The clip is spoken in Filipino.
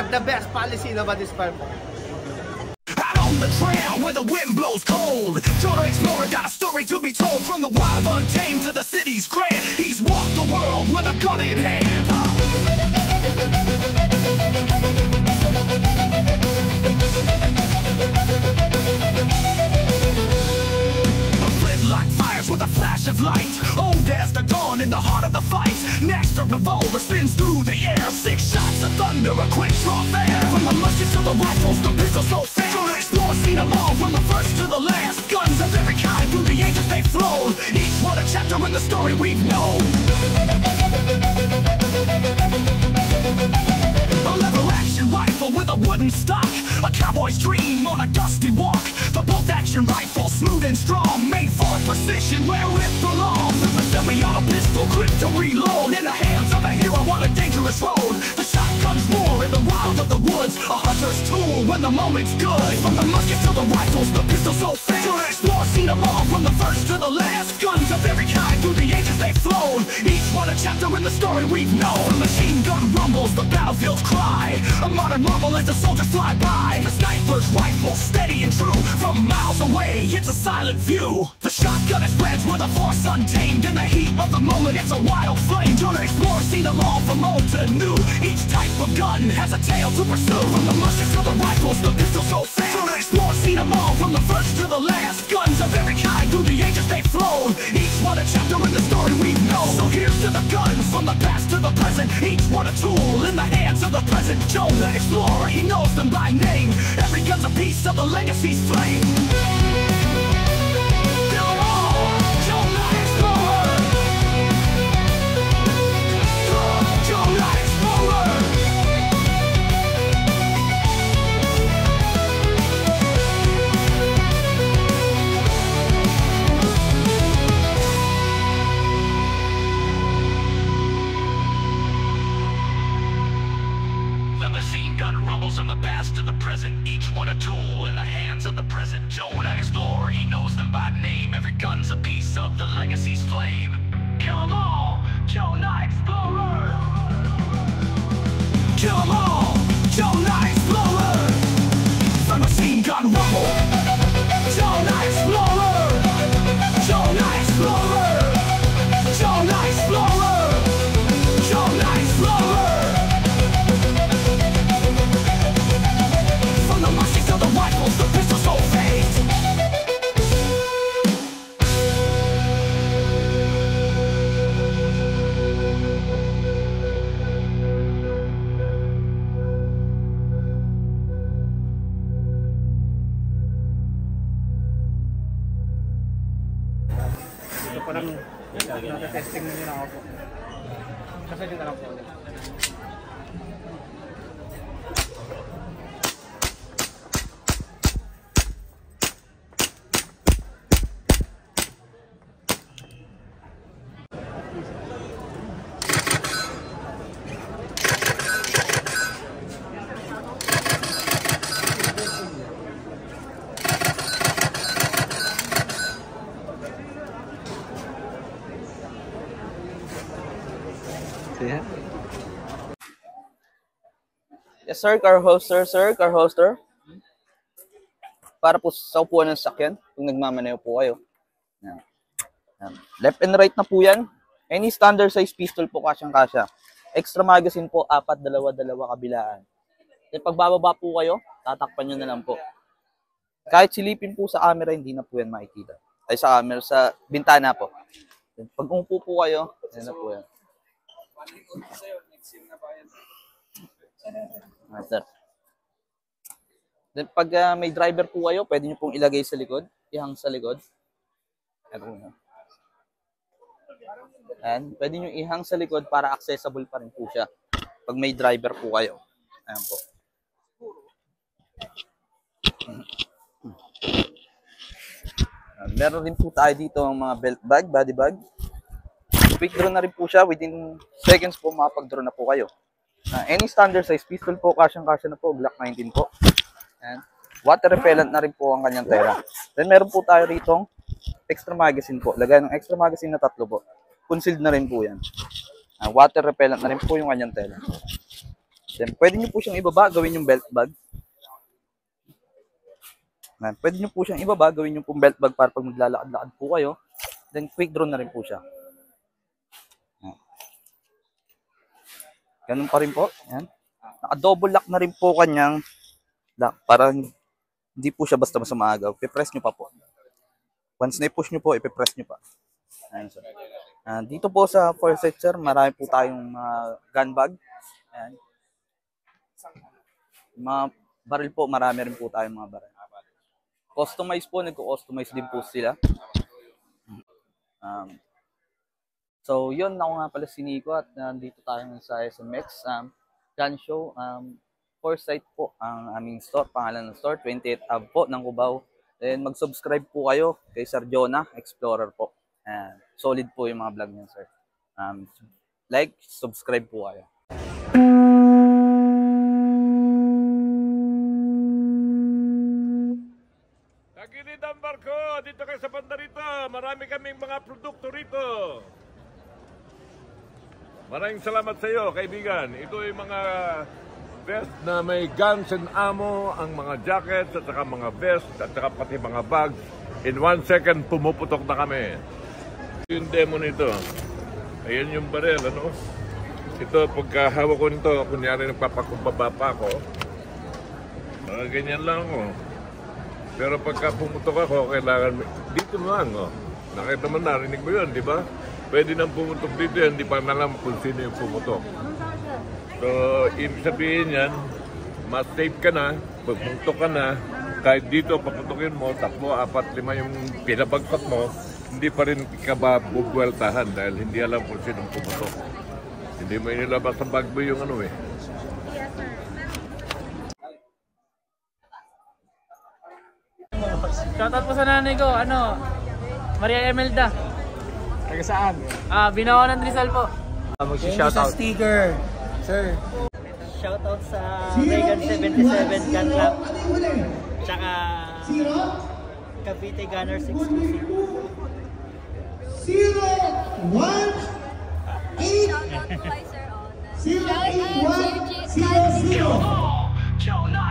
have the best policy about this farm. Out on the trail where the wind blows cold, Jonah Explorer got a story to be told. From the wild untamed to the city's grand, he's walked the world with a gun in hand. Like fires with a flash of light, old as the dawn in the heart of the fight. Next, a revolver spins through the air, 6 shots of thunder, a quick draw fair. From the muskets to the rifles, the pistols so fair. Jonah Explorer seen them all, from the first to the last. Guns of every kind through the ages they've flown, each one a chapter in the story we've known. A lever action rifle with a wooden stock, a cowboy's dream on a dusty walk. The bolt action rifle, smooth and strong, made for precision where it belongs. A semi-auto pistol, quick to reload, in the hands of a hero on a dangerous road. The shotgun's war in the wild of the woods, a hunter's tool when the moment's good. From the musket to the rifles, the pistol so fast. Jonah Explorer seen them all, from the first to the last. Guns of every kind through the ages they've flown, each one a chapter in the story we've known. The machine gun rumbles, the battlefield's cry, a modern marvel as the soldiers fly by. The sniper's rifle, steady and true, from miles away, it's a silent view. The shotgun is spreads with a force untamed, in the heat of the moment it's a wild flame. Jonah Explorer seen them all from old to new, each type of gun has a tale to pursue. From the muskets to the rifles, the pistols so fast. Jonah Explorer seen them all, from the first to the last. Guns of every kind through the ages they've flown, each one a chapter in the story we've known. So here's to the guns, from the past to the present, each one a tool in the hands of the present. Jonah Explorer, he knows them by name, every gun's a piece of the legacy's flame. From the past to the present, each one a tool in the hands of the present. Jonah Explorer, he knows them by name, every gun's a piece of the legacy's flame. Kill 'em all, Jonah Explorer. Kill 'em all, Jonah Explorer. The machine gun rumble, Jonah Explorer. Jonah Explorer. Jonah Explorer. Jonah Explorer. The pistol so fast. Ito parang nata-testing nyo na ako po. Kasi dito na po. Yes sir, car hoster sir, car hoster. Para po sa upuan ng sakyan, kung nagmamaneho po kayo. Yan. Yan. Left and right na po yan. Any standard size pistol po kasyang-kasya. Extra magazine po, 4, 2, 2 kabilaan. Then pagbababa po kayo, tatakpan nyo na lang po. Kahit silipin po sa camera, hindi na po yan makikita. Ay sa camera, sa bintana po. Then, pag umupo po kayo, yan na po yan. Sir. Then pag may driver po kayo, pwede nyo pong ilagay sa likod, ihang sa likod. Ayan, pwede nyo ihang sa likod para accessible pa rin po siya pag may driver po kayo. Ayan po. Meron rin po tayo dito ang mga belt bag, body bag. Quick draw na rin po siya. Within seconds po makapag-draw na po kayo. Any standard size pistol po, kasyang-kasya na po, Glock 19 po. And water repellent na rin po ang kanyang tela. Then meron po tayo rito extra magazine po. Lagay ng extra magazine na 3 po. Concealed na rin po yan. Water repellent na rin po yung kanyang tela. Then, pwede nyo po siyang ibaba, gawin yung belt bag. Yan. Pwede nyo po siyang ibaba, gawin yung pong belt bag para pag maglalakad-lakad po kayo. Then, quick draw na rin po siya. Yan. Ganun pa rin po. Yan. Naka-double lock na rin po kanyang lock para hindi po siya basta-basta maagaw. I-press nyo pa po. Once na-push nyo po, i-press nyo pa. Ayan, sir. Dito po sa Foresight, sir, marami po tayong gun bag. Ayan. Mga baril po, marami rin po tayong mga baril. Customize po, nagko-customize din po sila. So, yun, ako nga pala si Nico at nandito tayo sa SMX Gun Show. Foresight po ang aming store, pangalan ng store, 28th Ave po ng Cubao. Then mag-subscribe po kayo kay Sir Jonah Explorer po. Solid po yung mga vlog niya, sir. Like, subscribe po kayo. Naginid ang barko, dito kayo sa banda rito. Marami kaming mga produkto rito. Maraming salamat sa iyo, kaibigan. Ito ay mga vest na may guns and ammo, ang mga jackets, at saka mga vest, at saka pati mga bags. In 1 second, pumuputok na kami. Yung demo nito. Ayan yung baril, ano? Ito, pagkahawak ko nito, kunyari nagpapakumbaba pa ako, ganyan lang ako. Pero pagka pumutok ako, kailangan, dito lang, oh. Nakita mo, narinig mo yun, di ba? Pwede nang pumutok dito yan, hindi pa nalam kung sino yung pumutok. So, ibig sabihin yan, mas safe ka na, pagpuntok ka na, kahit dito paputokin mo, 3, 4, 5 yung pinabagsak mo, hindi pa rin ka ba bubweltahan dahil hindi alam kung sinong pumutok. Hindi mo inilabas ang bag mo yung ano eh. Shoutout po sa nanay ko, Maria Emelda. Taga saan? Binawa ng Rizal po. Mag-shoutout. Sticker, sir. Shoutout sa Reagan 77 Gun Club. Tsaka Cavite Gunners Exclusive. 018 08100.